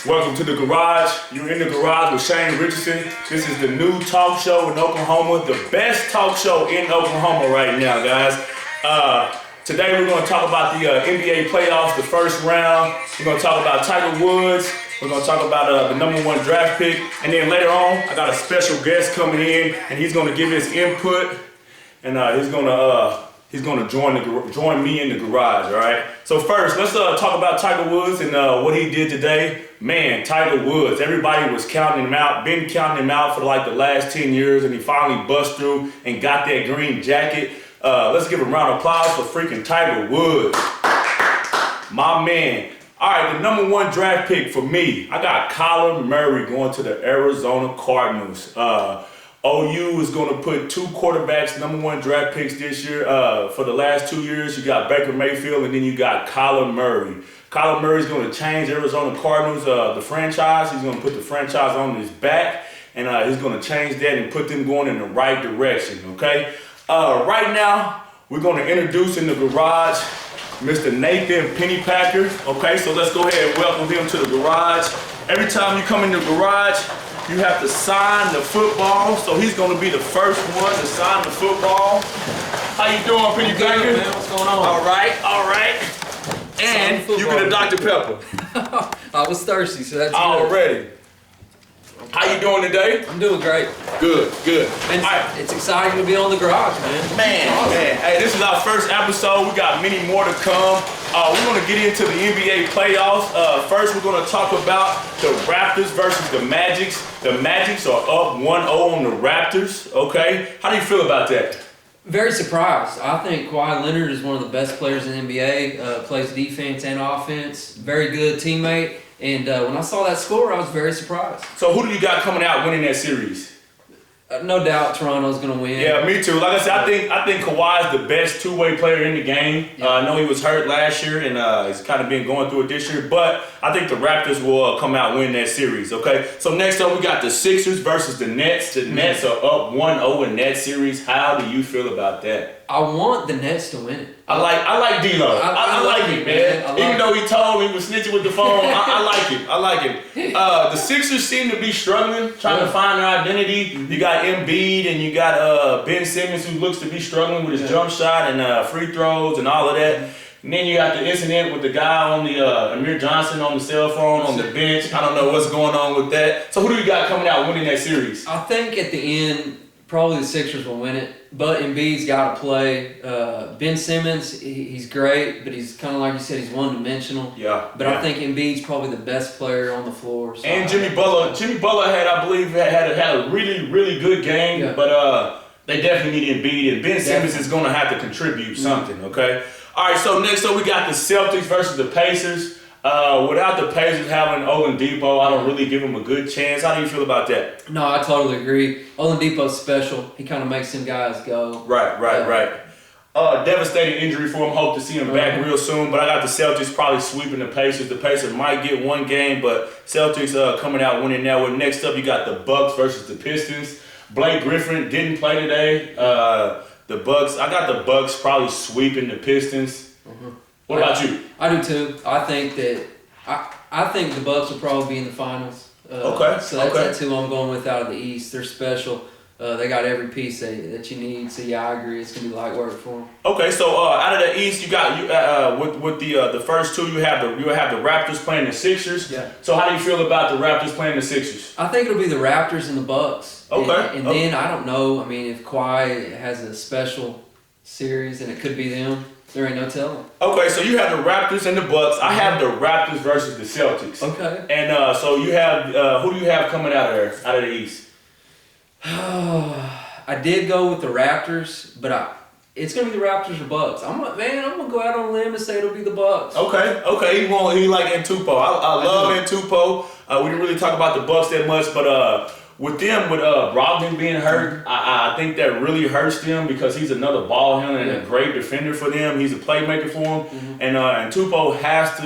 Welcome to the garage. You're in the garage with Shane Richardson. This is the new talk show in Oklahoma, the best talk show in Oklahoma right now, guys. Today we're going to talk about the NBA playoffs, the first round. We're going to talk about Tiger Woods. We're going to talk about the #1 draft pick. And then later on, I got a special guest coming in, and he's going to give his input. And he's going to join me in the garage, all right? So first, let's talk about Tiger Woods and what he did today. Man, Tiger Woods, everybody was counting him out, been counting him out for like the last 10 years, and he finally bust through and got that green jacket. Let's give a round of applause for freaking Tiger Woods. My man. All right, the #1 draft pick for me, I got Kyler Murray going to the Arizona Cardinals. OU is going to put 2 quarterbacks, #1 draft picks this year. For the last 2 years, you got Baker Mayfield, and then you got Kyler Murray. Kyler Murray is going to change Arizona Cardinals, the franchise. He's going to put the franchise on his back, and he's going to change that and put them going in the right direction, okay? Right now, we're going to introduce in the garage Mr. Nathan Pennypacker, okay? So let's go ahead and welcome him to the garage. Every time you come in the garage, you have to sign the football, so he's going to be the first one to sign the football. How you doing, Pennypacker? Man, what's going on? All right. And you get a Dr. Pepper. I was thirsty, so that's Already. How you doing today? I'm doing great. Good. And it's exciting to be on the garage, man. Man. Hey, this is our first episode. We got many more to come. We're going to get into the NBA playoffs. First, we're going to talk about the Raptors versus the Magics. The Magics are up 1-0 on the Raptors, okay? How do you feel about that? Very surprised. I think Kawhi Leonard is one of the best players in the NBA, plays defense and offense, very good teammate. And when I saw that score, I was very surprised. So who do you got coming out winning that series? No doubt Toronto's going to win. Yeah, me too. Like I said, I think Kawhi is the best two-way player in the game. Yeah. I know he was hurt last year, and he's kind of been going through it this year. But I think the Raptors will come out and win that series, okay? So next up, we got the Sixers versus the Nets. The Nets are up 1-0 in that series. How do you feel about that? I want the Nets to win it. I like D-Lo. I like it, man. Even though he told me he was snitching with the phone, I like it. The Sixers seem to be struggling, trying to find their identity. You got Embiid and you got Ben Simmons, who looks to be struggling with his jump shot and free throws and all of that. And then you got the incident with the guy on the Amir Johnson on the cell phone on the bench. I don't know what's going on with that. So who do you got coming out winning that series? I think at the end, probably the Sixers will win it, but Embiid's got to play. Ben Simmons, he's great, but he's kind of like you said, he's one-dimensional. Yeah. But I think Embiid's probably the best player on the floor. So and Jimmy Butler. Jimmy Butler I believe, had a really, really good game, but they definitely need Embiid, and Ben Simmons is going to have to contribute something, okay? All right, so next up we got the Celtics versus the Pacers. Without the Pacers having Oladipo, I don't really give them a good chance. How do you feel about that? No, I totally agree. Oladipo's special. He kind of makes them guys go. Right. Devastating injury for him. Hope to see him back real soon. But I got the Celtics probably sweeping the Pacers. The Pacers might get one game, but Celtics coming out winning that one. Next up, you got the Bucks versus the Pistons. Blake Griffin didn't play today. The Bucks. I got the Bucks probably sweeping the Pistons. What about you? I do too. I think that I think the Bucks will probably be in the finals. Okay. So that's who I'm going with out of the East. They're special. They got every piece that you need. So yeah, I agree. It's gonna be light work for them. Okay, so out of the East, you got with the first two, you have the Raptors playing the Sixers. Yeah. So how do you feel about the Raptors playing the Sixers? I think it'll be the Raptors and the Bucks. Okay. And then I don't know. I mean, if Kawhi has a special series, then it could be them. There ain't no telling. Okay, so you have the Raptors and the Bucks. I have the Raptors versus the Celtics. Okay. And so you have who do you have coming out of the East? I did go with the Raptors, but it's gonna be the Raptors or Bucks. I'm gonna go out on a limb and say it'll be the Bucks. Okay. He like Antupo. I love Antupo. We didn't really talk about the Bucks that much, but with Brogdon being hurt, I think that really hurts them because he's another ball handler and a great defender for them. He's a playmaker for them, and Antupo has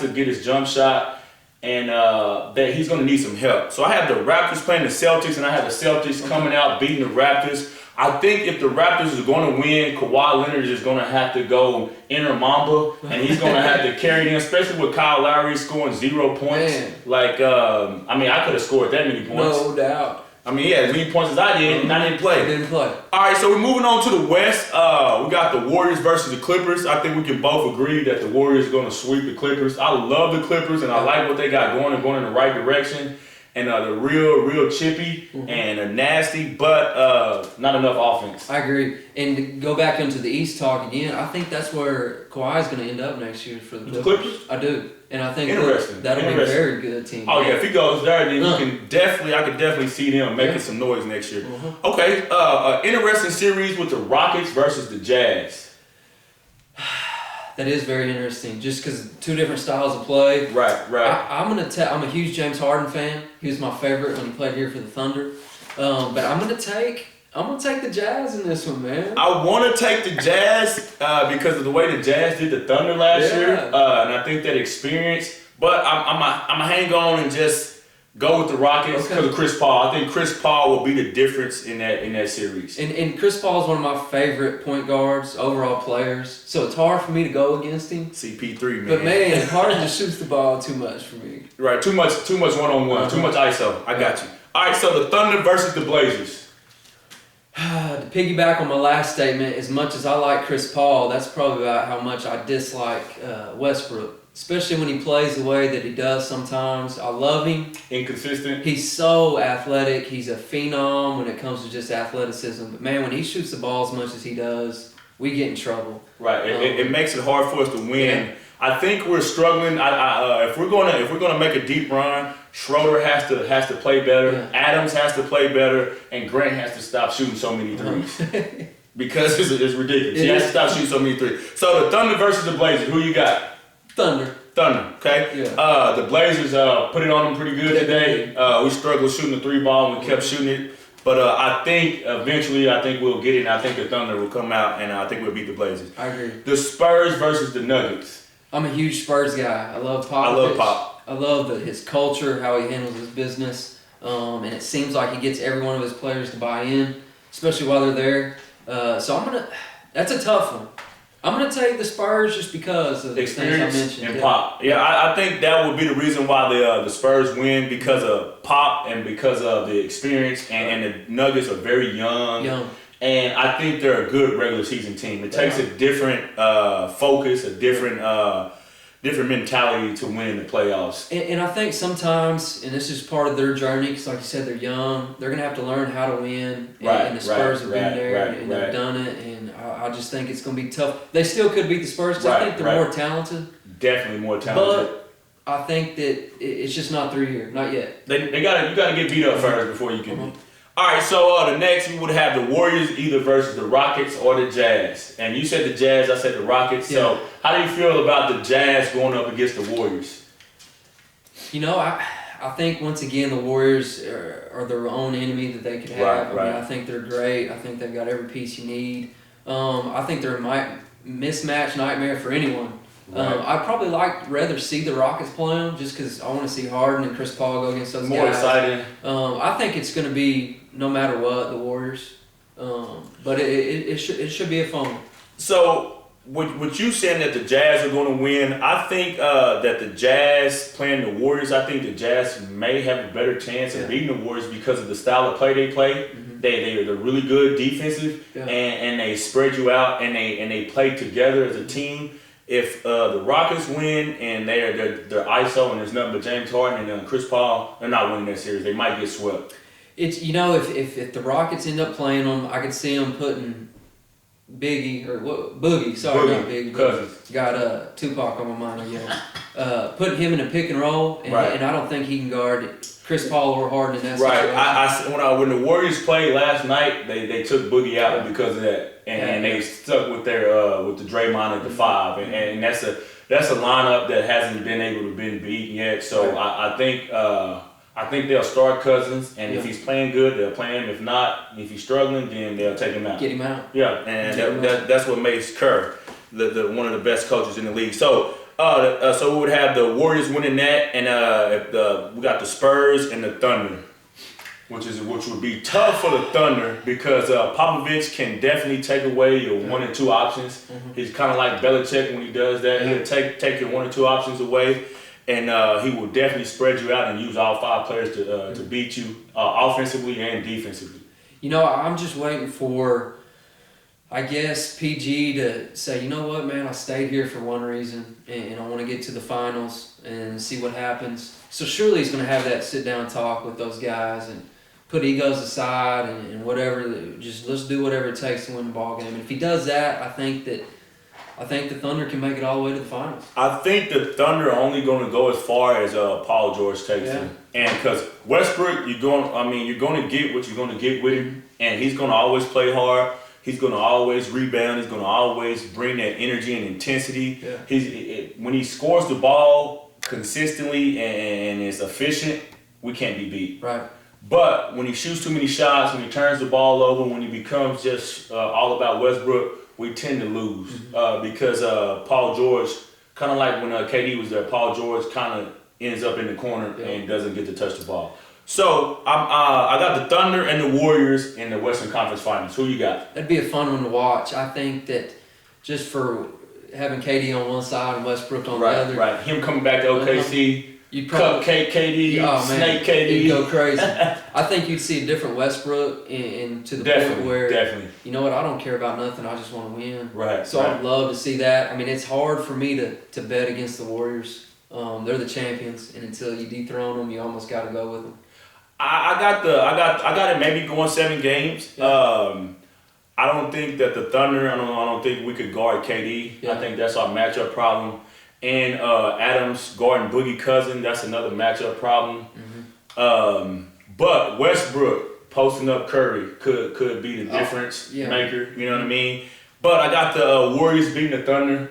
to get his jump shot. And that he's going to need some help. So I have the Raptors playing the Celtics, and I have the Celtics coming out beating the Raptors. I think if the Raptors is going to win, Kawhi Leonard is going to have to go inner Mamba, and he's going to have to carry them, especially with Kyle Lowry scoring 0 points. Man. Like, I mean, I could have scored that many points. No doubt. I mean, he had as many points as I did, and I didn't play. Didn't play. All right, so we're moving on to the West. We got the Warriors versus the Clippers. I think we can both agree that the Warriors are going to sweep the Clippers. I love the Clippers, and I like what they got going and going in the right direction. And they're real chippy and they're nasty, but not enough offense. I agree. And to go back into the East talk again, I think that's where Kawhi is going to end up next year for the Clippers. I do. And I think that'll be a very good team. Oh, yeah. If he goes there, then I could definitely see them making some noise next year. Okay. Interesting series with the Rockets versus the Jazz. That is very interesting, just because 2 different styles of play. Right. I'm a huge James Harden fan. He was my favorite when he played here for the Thunder. But I'm gonna take the Jazz in this one, man. I want to take the Jazz because of the way the Jazz did the Thunder last year, and I think that experience. But I'm gonna hang on and just go with the Rockets because of Chris Paul. I think Chris Paul will be the difference in that series. And Chris Paul is one of my favorite point guards, overall players. So it's hard for me to go against him. CP3, man. But man, Harden just shoots the ball too much for me. Right, too much one-on-one, too much ISO. I got you. All right, so the Thunder versus the Blazers. To piggyback on my last statement, as much as I like Chris Paul, that's probably about how much I dislike Westbrook. Especially when he plays the way that he does sometimes. I love him. Inconsistent. He's so athletic. He's a phenom when it comes to just athleticism. But man, when he shoots the ball as much as he does, we get in trouble. Right. It makes it hard for us to win. Yeah. I think we're struggling. If we're gonna make a deep run, Schroeder has to play better. Yeah. Adams has to play better, and Grant has to stop shooting so many threes. Because it's ridiculous. He has to stop shooting so many threes. So the Thunder versus the Blazers. Who you got? Thunder, okay? Yeah. The Blazers put it on them pretty good today. We struggled shooting the 3 ball and we kept shooting it. But I think eventually we'll get it, and I think the Thunder will come out, and I think we'll beat the Blazers. I agree. The Spurs versus the Nuggets. I'm a huge Spurs guy. I love Popovich. I love Pop. I love his culture, how he handles his business. And it seems like he gets every one of his players to buy in, especially while they're there. So that's a tough one. I'm going to take the Spurs just because of the things I mentioned. And Pop. Yeah, I think that would be the reason why the Spurs win, because of Pop and because of the experience. And the Nuggets are very young. And I think they're a good regular season team. It takes a different focus, a different mentality to win in the playoffs. And I think sometimes, and this is part of their journey, because like you said, they're young. They're going to have to learn how to win. And the Spurs have been there, and they've done it. And I just think it's going to be tough. They still could beat the Spurs because I think they're more talented. Definitely more talented. But I think that it's just not through here. Not yet. You got to get beat up first before you can beat. All right, so the next we would have the Warriors either versus the Rockets or the Jazz. And you said the Jazz, I said the Rockets. Yeah. So how do you feel about the Jazz going up against the Warriors? You know, I think once again the Warriors are their own enemy that they could have. I mean, I think they're great. I think they've got every piece you need. I think they're a mismatch nightmare for anyone. I'd probably rather see the Rockets play them just because I want to see Harden and Chris Paul go against those guys. More exciting. I think it's going to be, no matter what, the Warriors. But it should be a fun one. So, with you saying that the Jazz are going to win, I think that the Jazz playing the Warriors, I think the Jazz may have a better chance of beating the Warriors because of the style of play they play. They're really good defensive, and they spread you out, and they play together as a team. If the Rockets win and they're ISO and there's nothing but James Harden and Chris Paul, they're not winning that series. They might get swept. It's if the Rockets end up playing them, I could see them putting Boogie. Sorry, not Biggie. Cousins. Got Tupac on my mind again. Putting him in a pick and roll, and I don't think he can guard Chris Paul or Harden in that situation. When the Warriors played last night, they took Boogie out because of that. And they stuck with with the Draymond at the 5, and that's a lineup that hasn't been able to be beaten yet. So I think they'll start Cousins, and if he's playing good, they'll play him. If not, if he's struggling, then they'll take him out. Get him out. Yeah, and that's what makes Kerr the one of the best coaches in the league. So we would have the Warriors winning that, and we got the Spurs and the Thunder. which would be tough for the Thunder because Popovich can definitely take away your 1 and 2 options. He's kind of like Belichick when he does that. He'll take your 1 or 2 options away, and he will definitely spread you out and use all 5 players to beat you offensively and defensively. You know, I'm just waiting for, I guess, PG to say, you know what, man, I stayed here for one reason, and I want to get to the finals and see what happens. So surely he's going to have that sit-down talk with those guys and put egos aside and whatever. Just let's do whatever it takes to win the ball game. And if he does that, I think the Thunder can make it all the way to the finals. I think the Thunder are only going to go as far as Paul George takes them, and because Westbrook, you're going to get what you're going to get with him, and he's going to always play hard. He's going to always rebound. He's going to always bring that energy and intensity. Yeah. When he scores the ball consistently and is efficient, we can't be beat. Right. But when he shoots too many shots, when he turns the ball over, when he becomes just all about Westbrook, we tend to lose because Paul George, kind of like when KD was there, Paul George kind of ends up in the corner and doesn't get to touch the ball. So I got the Thunder and the Warriors in the Western Conference Finals. Who you got? That'd be a fun one to watch. I think that just for having KD on one side and Westbrook on the other. Right. Him coming back to OKC. You'd probably KD, Snake KD. You'd go crazy. I think you'd see a different Westbrook and to the point where, you know what, I don't care about nothing, I just want to win. Right. So I'd love to see that. I mean, it's hard for me to bet against the Warriors. They're the champions, and until you dethrone them, you almost got to go with them. I got it maybe going 7 games. Yeah. I don't think that the Thunder, I don't think we could guard KD. Yeah. I think that's our matchup problem. And Adams guarding Boogie Cousin, that's another matchup problem. But Westbrook posting up Curry could be the difference maker. You know what I mean? But I got the Warriors beating the Thunder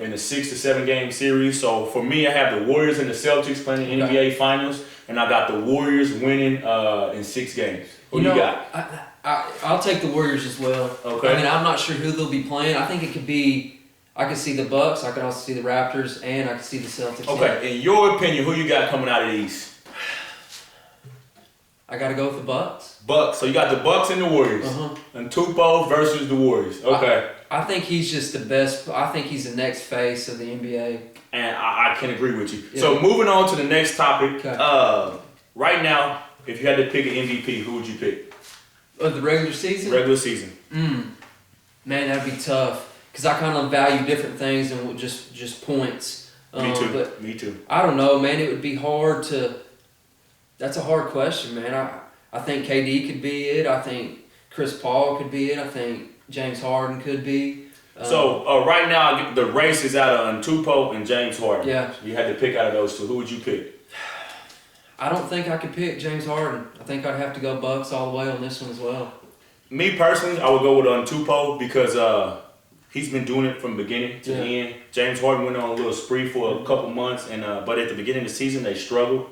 in a 6 to 7 game series. So for me, I have the Warriors and the Celtics playing the NBA Finals, and I got the Warriors winning in 6 games. Who you got? I'll take the Warriors as well. Okay. I mean, I'm not sure who they'll be playing. I think it could be. I could see the Bucks. I could also see the Raptors, and I could see the Celtics. Okay. In your opinion, who you got coming out of the East? I got to go with the Bucks. Bucks. So you got the Bucks and the Warriors. And Tupo versus the Warriors. Okay. I think he's just the best. I think he's the next face of the NBA. And I can agree with you. Yeah. So moving on to the next topic. Okay. Right now, if you had to pick an MVP, who would you pick? Of the regular season? Regular season. Man, that'd be tough. Because I kind of value different things than just points. Me too. But Me too. I don't know, man. It would be hard to. That's a hard question, man. I think KD could be it. I think Chris Paul could be it. I think James Harden could be. So right now, the race is out of Tupo and James Harden. Yeah. You had to pick out of those two. Who would you pick? I don't think I could pick James Harden. I think I'd have to go Bucks all the way on this one as well. Me personally, I would go with Tupo because he's been doing it from beginning to the end. James Harden went on a little spree for a couple months, and but at the beginning of the season, they struggled.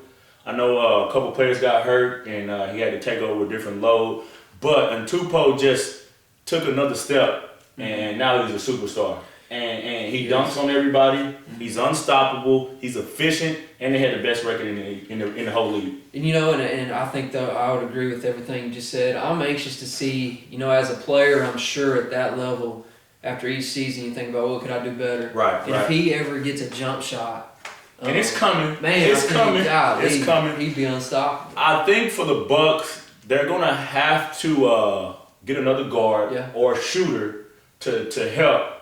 I know a couple players got hurt, and he had to take over a different load. But Tupo just took another step, and now he's a superstar. And he dunks on everybody. He's unstoppable. He's efficient, and they had the best record in the whole league. And you know, and I think though I would agree with everything you just said. I'm anxious to see, you know, as a player, I'm sure at that level, after each season, you think about what could I do better. Right. And if he ever gets a jump shot, and it's coming, man, it's coming. It's coming. He'd be unstoppable. I think for the Bucks, they're gonna have to get another guard or a shooter to help.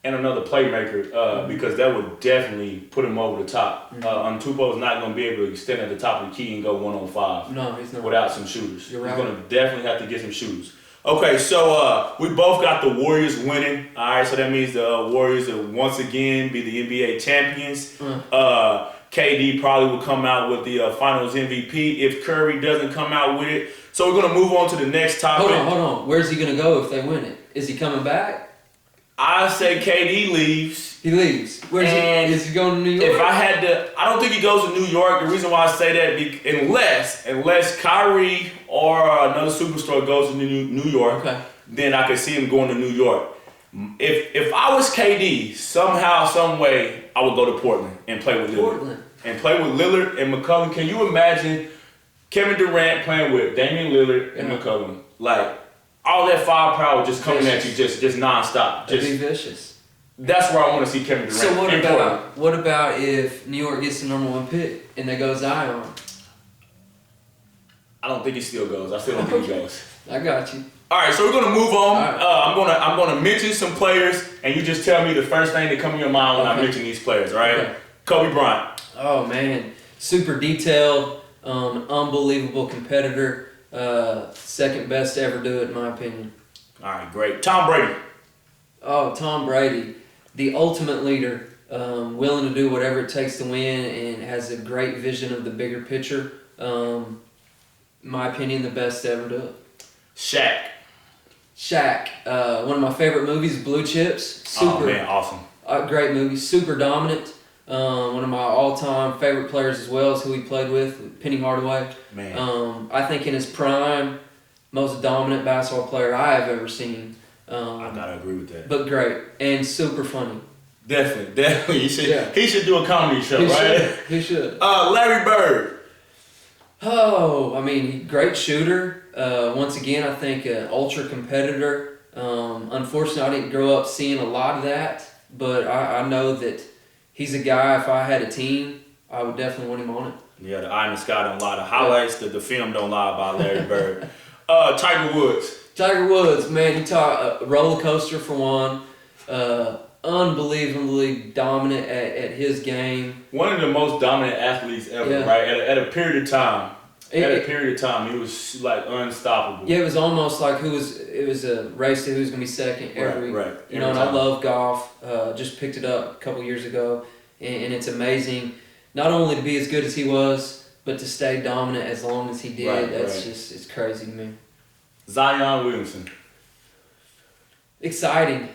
And another playmaker, because that would definitely put him over the top. Tupo's not going to be able to extend at the top of the key and go 1-on-5. No, he's not. Without some shooters. You're right. He's going to definitely have to get some shooters. Okay, so we both got the Warriors winning. All right, so that means the Warriors will once again be the NBA champions. KD probably will come out with the Finals MVP if Curry doesn't come out with it. So we're going to move on to the next topic. Hold on. Where's he going to go if they win it? Is he coming back? I say KD leaves. He leaves. Is he going to New York? If I had to, I don't think he goes to New York. The reason why I say that, unless Kyrie or another superstar goes to New York, then I could see him going to New York. If I was KD, somehow, some way, I would go to Portland and play with Lillard. And play with Lillard and McCollum. Can you imagine Kevin Durant playing with Damian Lillard and McCollum. Like, all that firepower just coming at you just nonstop. It'd be vicious. That's where I want to see Kevin Durant. So what about if New York gets the #1 pick and they go Zion? I don't think he still goes. I still don't think he goes. I got you. All right, so we're gonna move on. Right. I'm gonna mention some players, and you just tell me the first thing that comes to your mind when I mention these players. All right, Okay. Kobe Bryant. Oh man, super detailed, unbelievable competitor. Second best to ever do it in my opinion. All right, great. Tom Brady. Oh, Tom Brady, the ultimate leader, willing to do whatever it takes to win, and has a great vision of the bigger picture. In my opinion, the best to ever do it. Shaq, one of my favorite movies, Blue Chips. Oh man, awesome. Great movie, super dominant. One of my all-time favorite players as well is who he played with, Penny Hardaway. Man. I think in his prime, most dominant basketball player I have ever seen. I gotta agree with that. But great and super funny. Definitely. He should do a comedy show, right? He should. Larry Bird. Oh, I mean, great shooter. Once again, I think an ultra competitor. Unfortunately, I didn't grow up seeing a lot of that, but I know that he's a guy, if I had a team, I would definitely want him on it. Yeah, the eye in the sky don't lie. The highlights, the film don't lie about Larry Bird. Tiger Woods. Tiger Woods, man, you talk a roller coaster for one. Unbelievably dominant at his game. One of the most dominant athletes ever, right? At a period of time. He was like unstoppable. Yeah, it was almost like it was a race to who's gonna be second every. Right. You know, and I love golf. Just picked it up a couple years ago, and it's amazing. Not only to be as good as he was, but to stay dominant as long as he did. It's crazy to me. Zion Williamson. Exciting.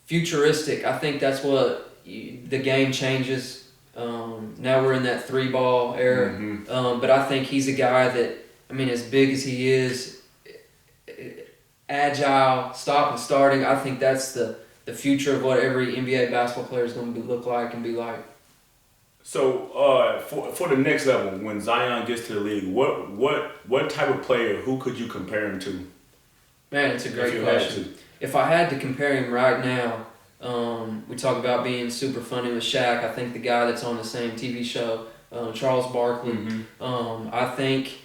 Futuristic. I think that's what the game changes. Now we're in that 3-ball era. Mm-hmm. But I think he's a guy that, I mean, as big as he is, agile, stop and starting, I think that's the future of what every NBA basketball player is going to look like and be like. So for the next level, when Zion gets to the league, what type of player, who could you compare him to? Man, it's a great question. If I had to compare him right now, we talk about being super funny with Shaq. I think the guy that's on the same TV show, Charles Barkley. Mm-hmm. I think,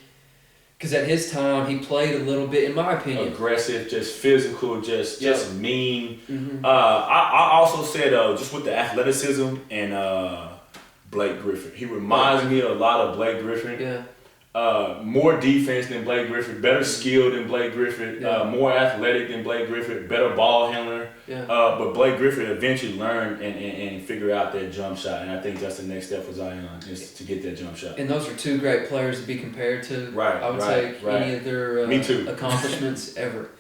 because at his time he played a little bit, in my opinion, aggressive, just physical, just mean. Mm-hmm. I also said just with the athleticism and Blake Griffin. He reminds me a lot of Blake Griffin. Yeah. More defense than Blake Griffin, better skill than Blake Griffin, more athletic than Blake Griffin, better ball handler. Yeah. But Blake Griffin eventually learned and figured out that jump shot, and I think that's the next step for Zion is to get that jump shot. And those are two great players to be compared to. Right. I would take any of their accomplishments ever.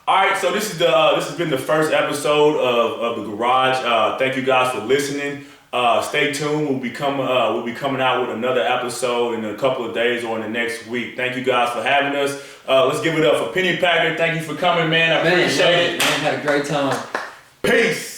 All right, so this has been the first episode of the Garage. Thank you guys for listening. Stay tuned. We'll be coming out with another episode in a couple of days or in the next week. Thank you guys for having us. Let's give it up for Penny Packer. Thank you for coming, man. I appreciate it. Man, had a great time. Peace.